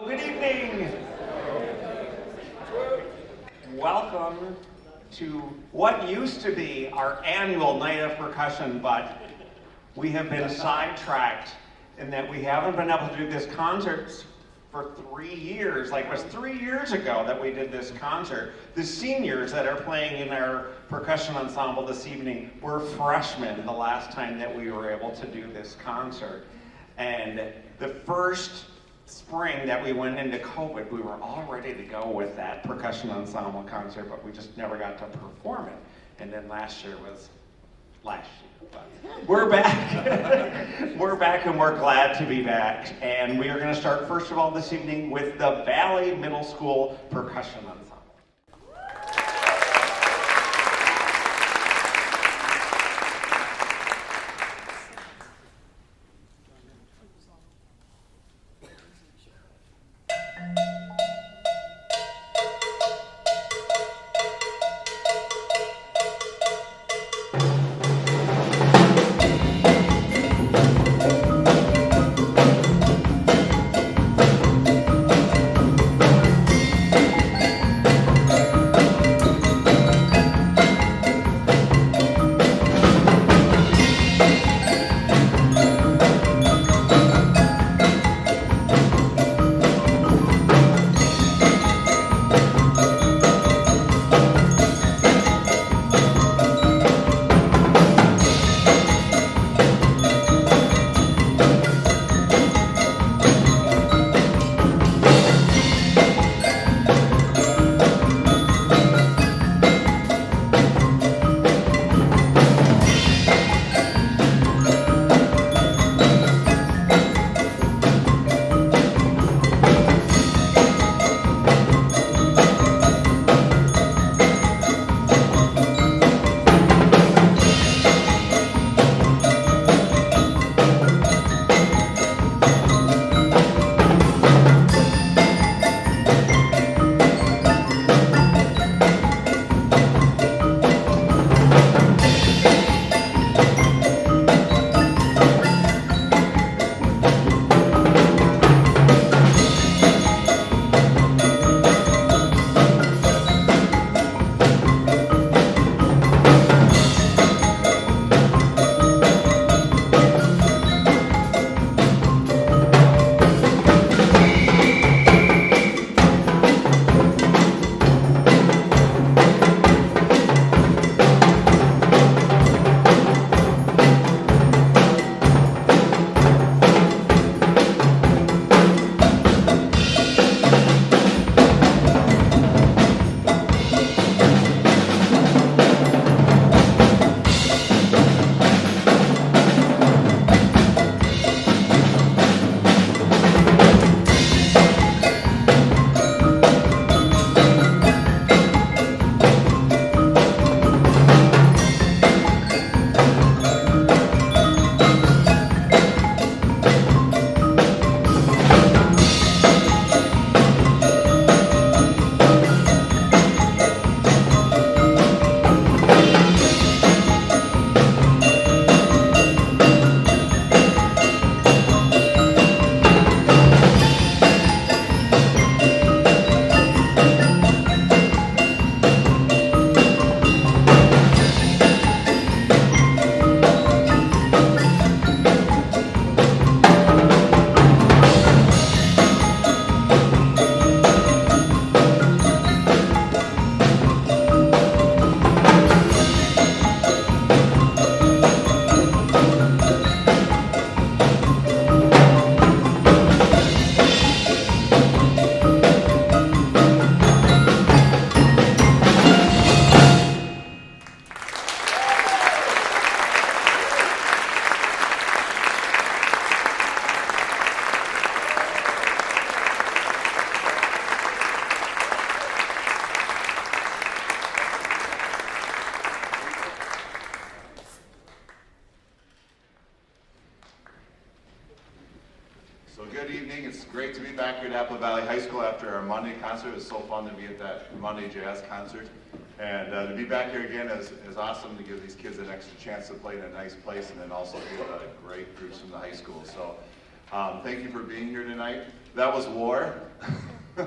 Good evening. Welcome to what used to be our annual Night of Percussion, but we have been sidetracked in that we haven't been able to do this concert for 3 years. Like it was 3 years ago that we did this concert. The seniors that are playing in our percussion ensemble this evening were freshmen the last time that we were able to do this concert. And the first spring that we went into COVID, we were all ready to go with that percussion ensemble concert, but we just never got to perform it. And then last year was last year. But we're back. We're back and we're glad to be back. And we are going to start first of all this evening with the Valey Middle School Percussion Ensemble. Great to be back here at Apple Valley High School after our Monday concert. It was so fun to be at that Monday jazz concert. And to be back here again is awesome to give these kids an extra chance to play in a nice place and then also get great groups from the high school. So Thank you for being here tonight. That was War. I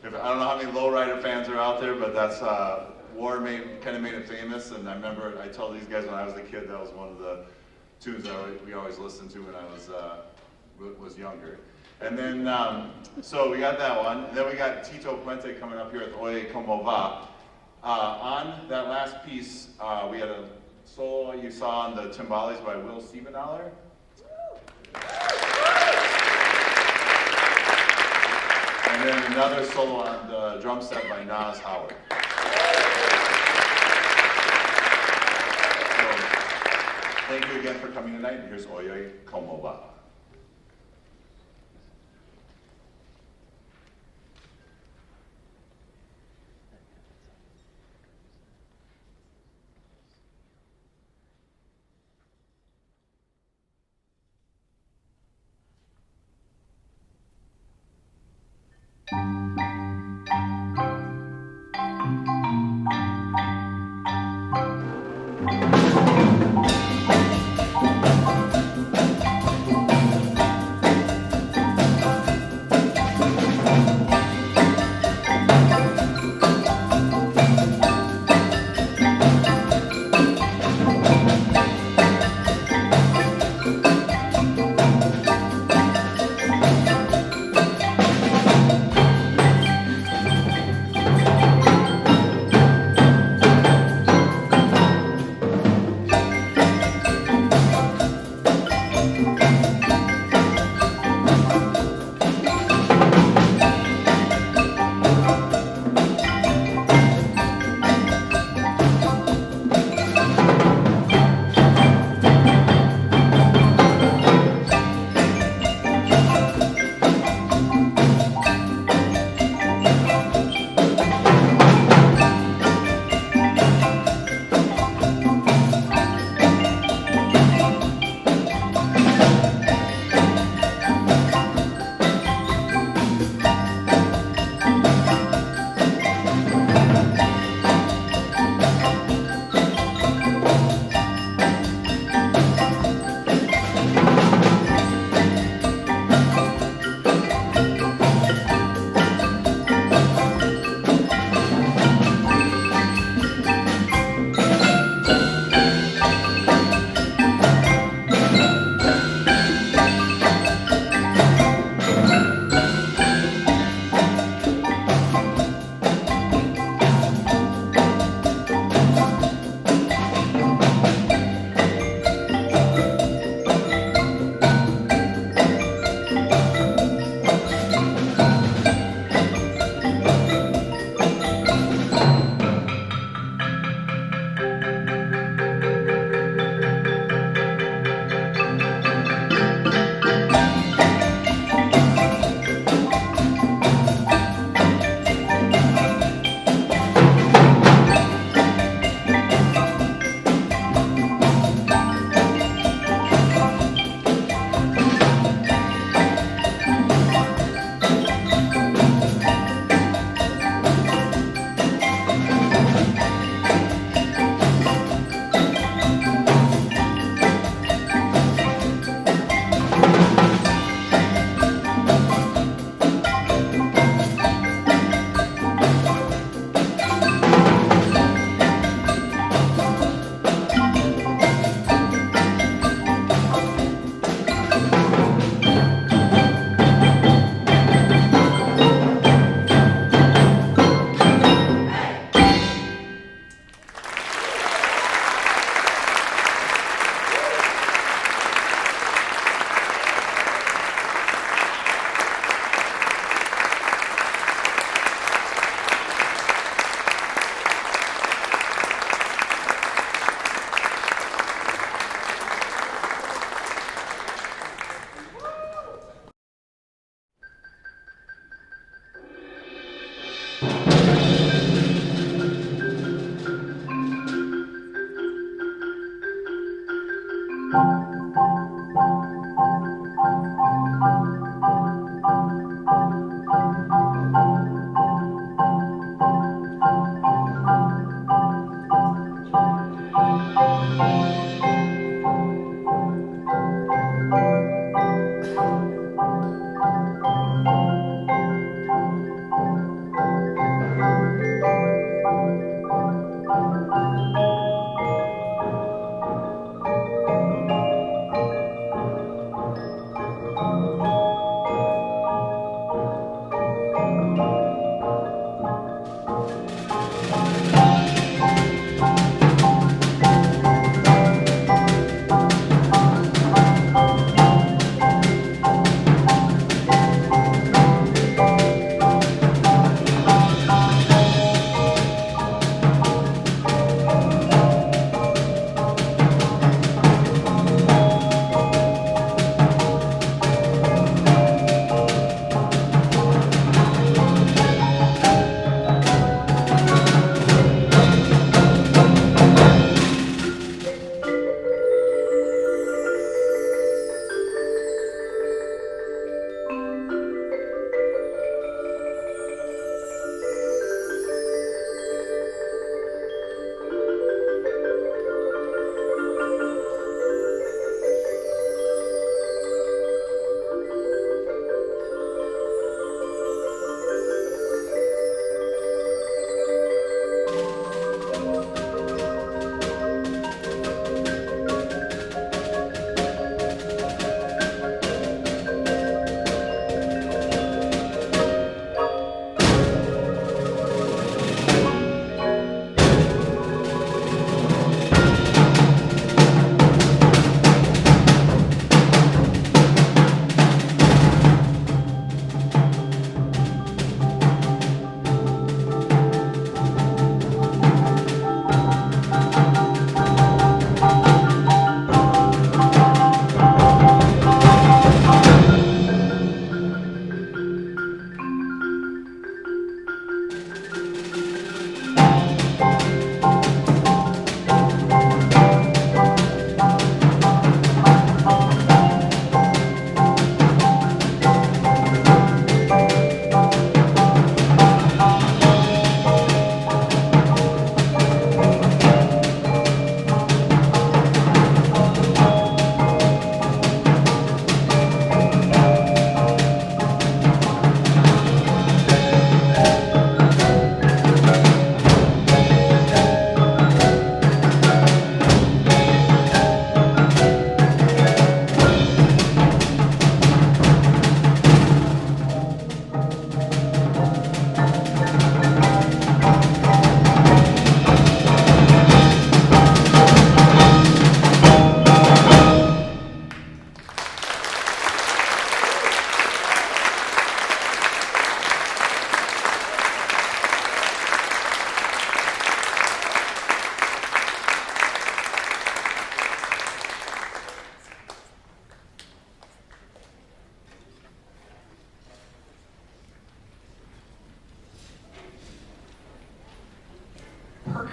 don't know how many lowrider fans are out there, but that's War kind of made it famous. And I remember I told these guys when I was a kid that was one of the tunes that we always listened to when I was younger. And then so we got that one. And then we got Tito Puente coming up here with Oye Como Va. On that last piece, we had a solo you saw on the timbales by Will Siebenthaler. And then another solo on the drum set by Nas Howard. So, thank you again for coming tonight, and here's Oye Como Va.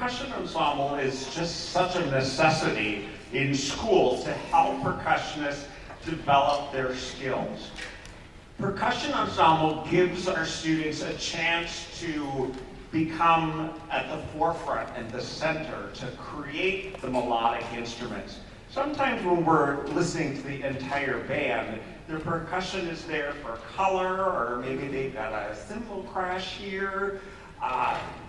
percussion ensemble is just such a necessity in schools to help percussionists develop their skills. Percussion ensemble gives our students a chance to become at the forefront and the center to create the melodic instruments. Sometimes when we're listening to the entire band, the percussion is there for color, or maybe they've got a cymbal crash here,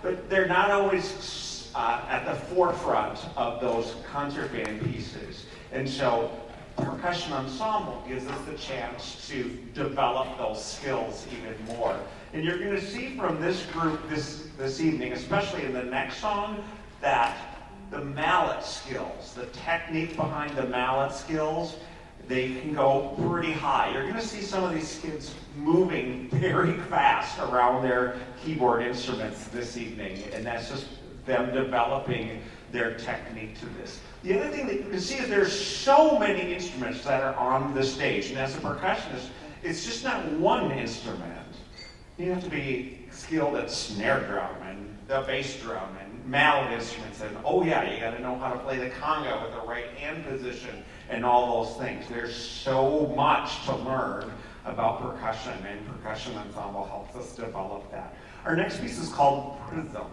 but they're not always at the forefront of those concert band pieces. And so percussion ensemble gives us the chance to develop those skills even more. And you're going to see from this group this evening, especially in the next song, that the mallet skills, the technique behind the mallet skills, they can go pretty high. You're going to see some of these kids moving very fast around their keyboard instruments this evening, and that's just them developing their technique to this. The other thing that you can see is there's so many instruments that are on the stage, and as a percussionist, it's just not one instrument. You have to be skilled at snare drum and the bass drum and mallet instruments, and oh yeah, you got to know how to play the conga with the right hand position and all those things. There's so much to learn about percussion, and percussion ensemble helps us develop that. Our next piece is called Prism.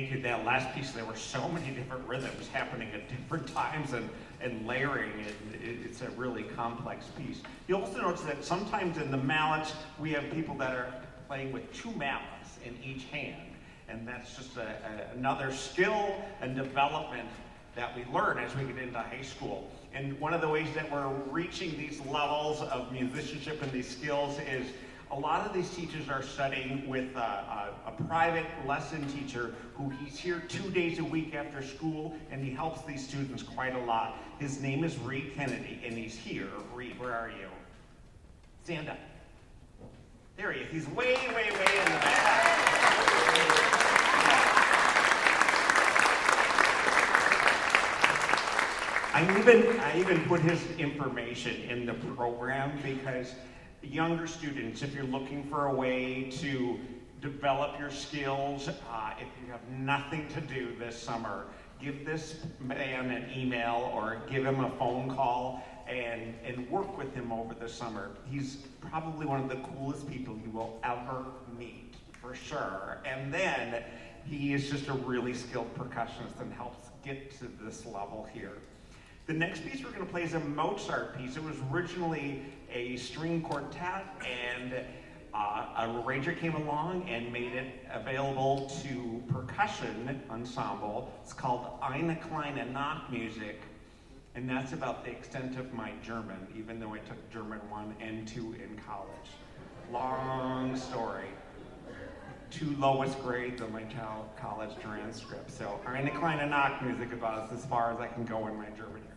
make that last piece, there were so many different rhythms happening at different times and layering it. It's a really complex piece. You'll also notice that sometimes in the mallets, we have people that are playing with 2 mallets in each hand. And that's just another skill and development that we learn as we get into high school. And one of the ways that we're reaching these levels of musicianship and these skills is a lot of these teachers are studying with a private lesson teacher who he's here 2 days a week after school, and he helps these students quite a lot. His name is Reed Kennedy, and he's here. Reed, where are you? Stand up. There he is. He's way, way, way in the back. I even put his information in the program because younger students, if you're looking for a way to develop your skills, if you have nothing to do this summer, give this man an email or give him a phone call and work with him over the summer. He's probably one of the coolest people you will ever meet, for sure. And then he is just a really skilled percussionist and helps get to this level here. The next piece we're going to play is a Mozart piece. It was originally a string quartet, and a arranger came along and made it available to percussion ensemble. It's called Eine kleine Nachtmusik, and that's about the extent of my German, even though I took German 1 and 2 in college. Long story. 2 lowest grades on my college transcript. So Eine kleine Nachtmusik about as far as I can go in my German here.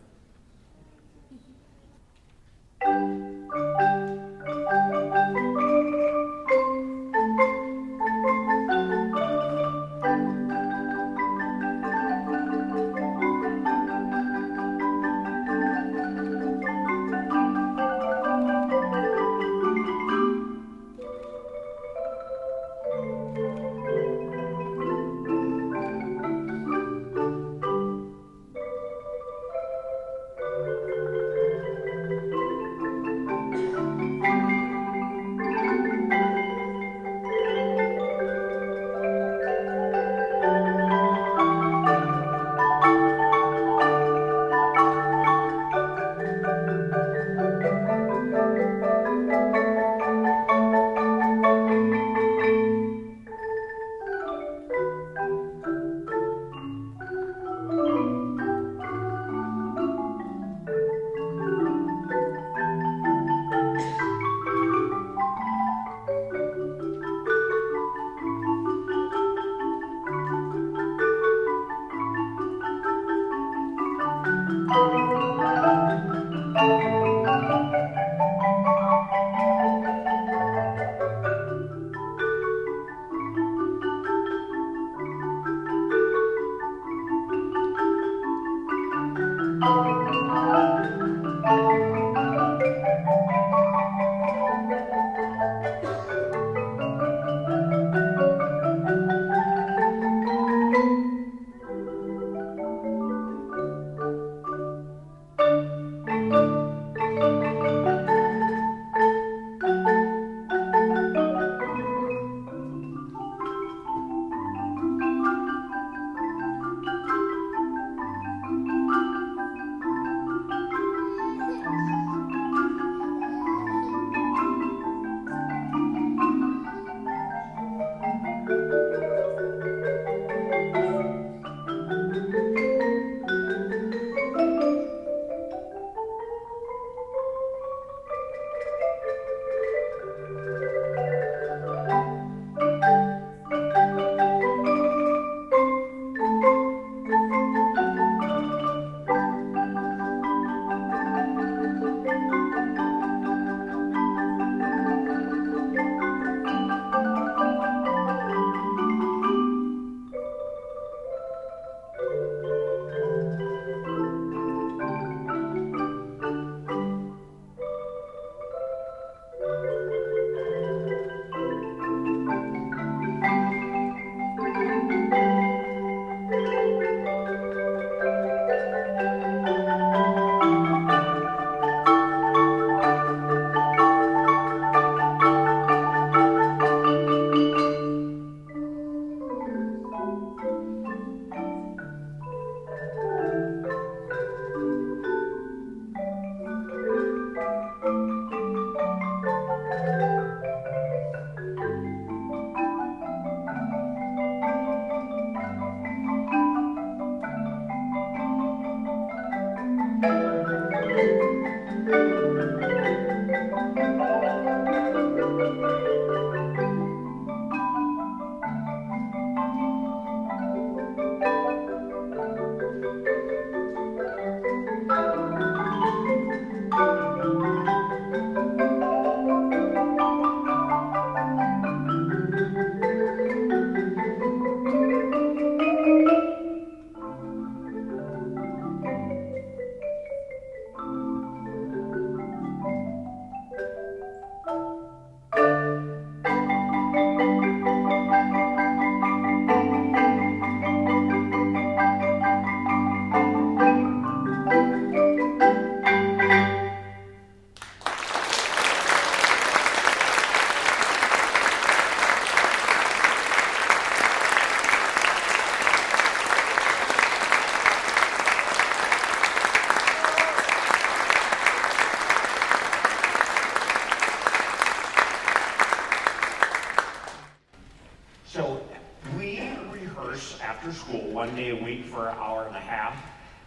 for an hour and a half.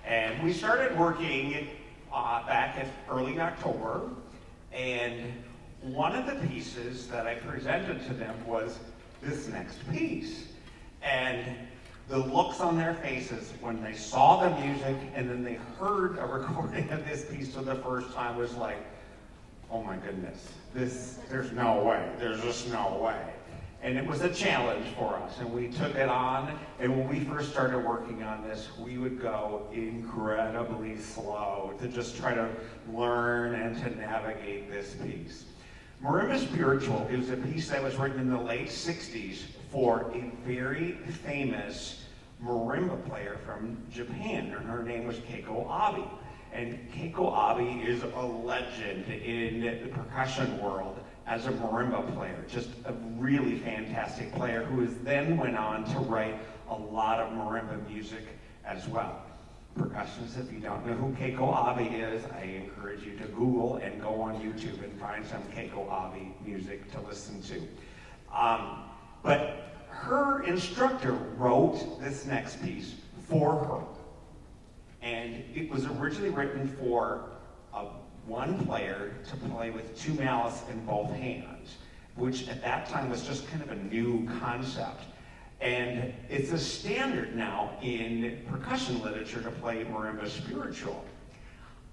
And we started working back in early October, and one of the pieces that I presented to them was this next piece. And the looks on their faces when they saw the music and then they heard a recording of this piece for the first time was like, oh my goodness, there's no way, there's just no way. And it was a challenge for us, and we took it on, and when we first started working on this, we would go incredibly slow to just try to learn and to navigate this piece. Marimba Spiritual is a piece that was written in the late 60s for a very famous marimba player from Japan, and her name was Keiko Abe. And Keiko Abe is a legend in the percussion world as a marimba player, just a really fantastic player who then went on to write a lot of marimba music as well. Percussionists, if you don't know who Keiko Abe is, I encourage you to Google and go on YouTube and find some Keiko Abe music to listen to. But her instructor wrote this next piece for her. And it was originally written for one player to play with two mallets in both hands, which at that time was just kind of a new concept. And it's a standard now in percussion literature to play Marimba Spiritual.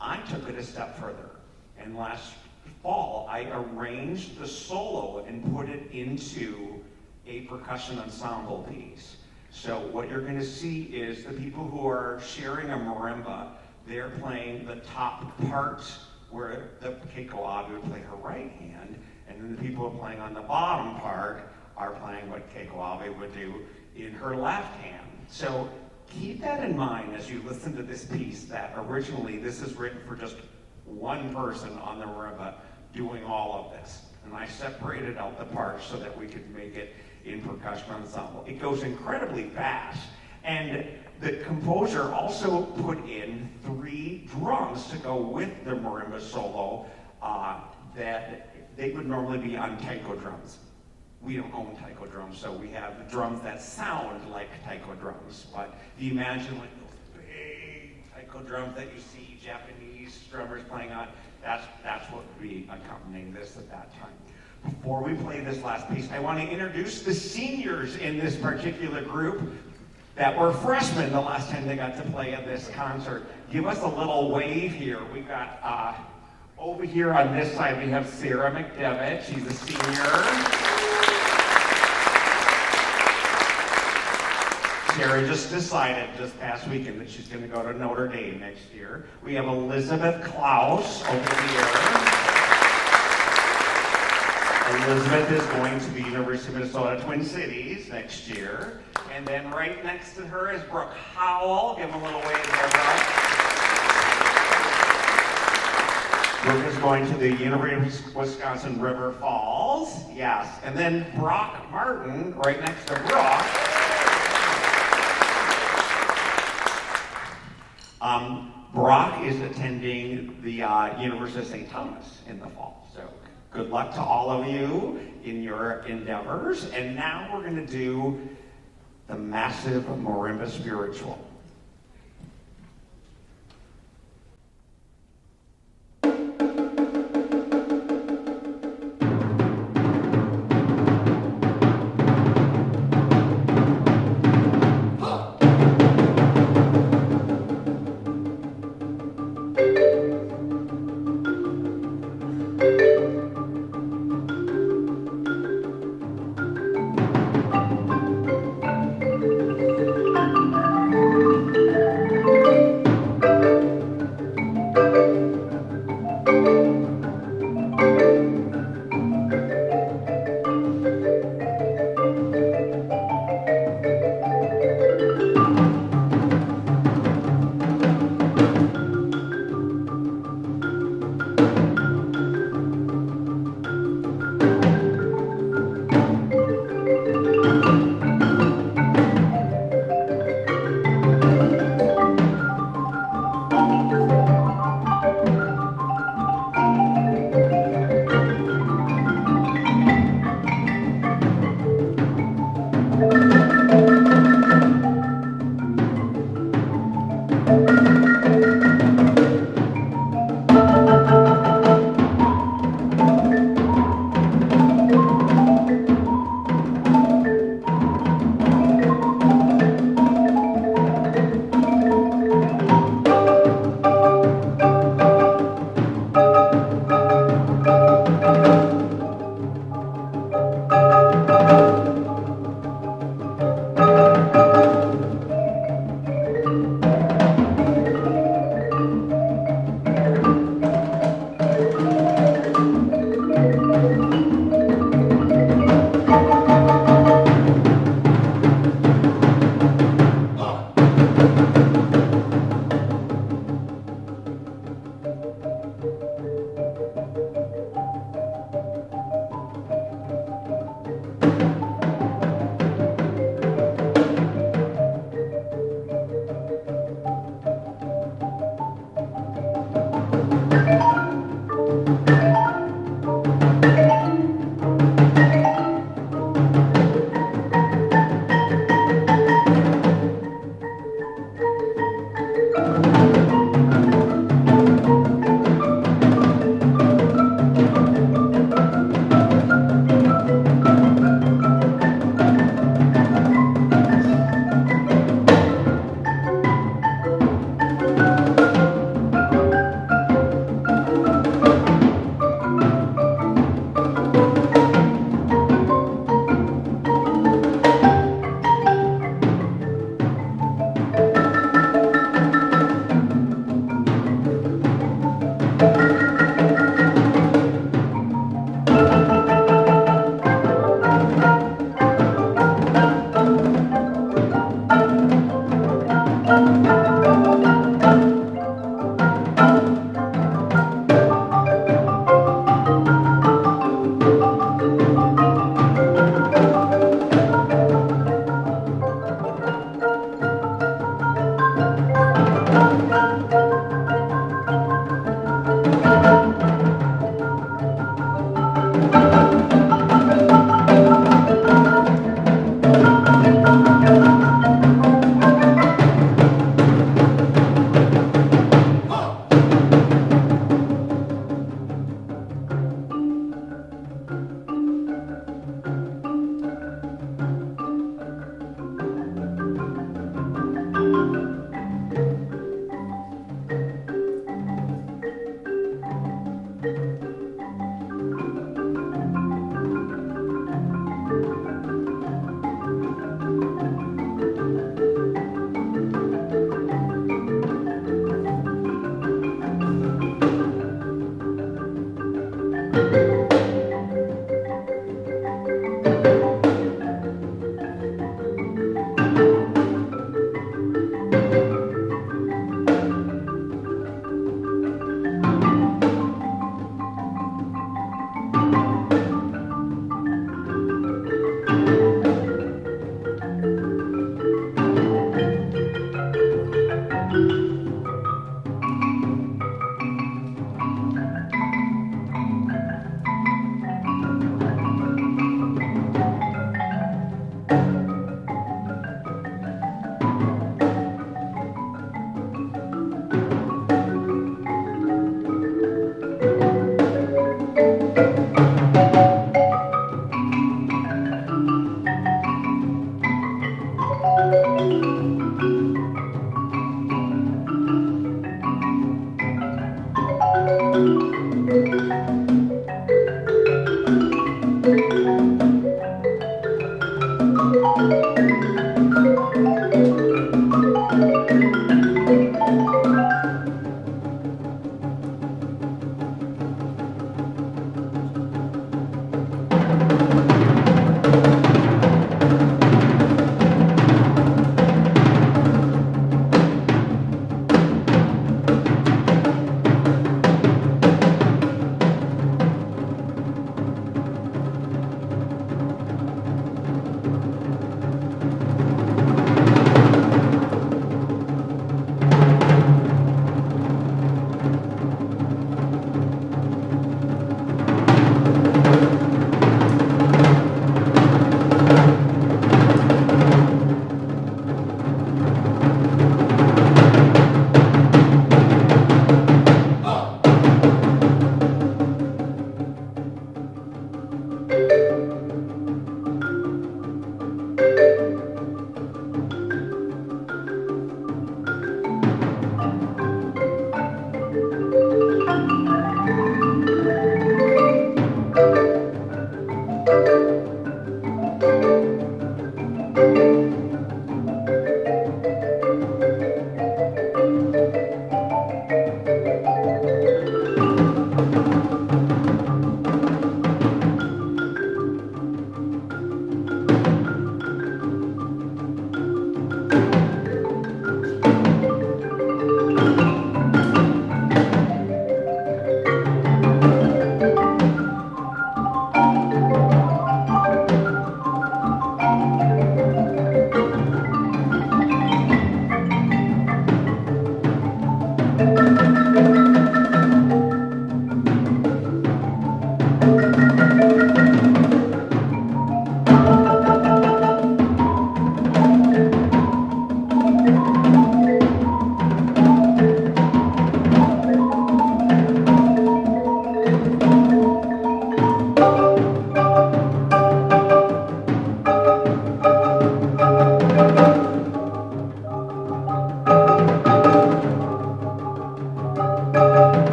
I took it a step further, and last fall I arranged the solo and put it into a percussion ensemble piece. So what you're going to see is the people who are sharing a marimba, they're playing the top parts where the Keiko Abe would play her right hand, and then the people who are playing on the bottom part are playing what Keiko Abe would do in her left hand. So keep that in mind as you listen to this piece, that originally this is written for just one person on the marimba doing all of this. And I separated out the parts so that we could make it in percussion ensemble. It goes incredibly fast. And the composer also put in 3 drums to go with the marimba solo that they would normally be on taiko drums. We don't own taiko drums, so we have drums that sound like taiko drums. But if you imagine like those big taiko drums that you see Japanese drummers playing on, that's what would be accompanying this at that time. Before we play this last piece, I want to introduce the seniors in this particular group that were freshmen the last time they got to play at this concert. Give us a little wave here. We've got, over here on this side, we have Sarah McDevitt. She's a senior. Sarah just decided this past weekend that she's going to go to Notre Dame next year. We have Elizabeth Klaus over here. Elizabeth is going to the University of Minnesota Twin Cities next year. And then right next to her is Brooke Howell. Give him a little wave there, Brooke. Brooke is going to the University of Wisconsin River Falls. Yes. And then Brock Martin, right next to Brooke. Brock is attending the University of St. Thomas in the fall. So good luck to all of you in your endeavors. And now we're going to do the massive Marimba Spiritual.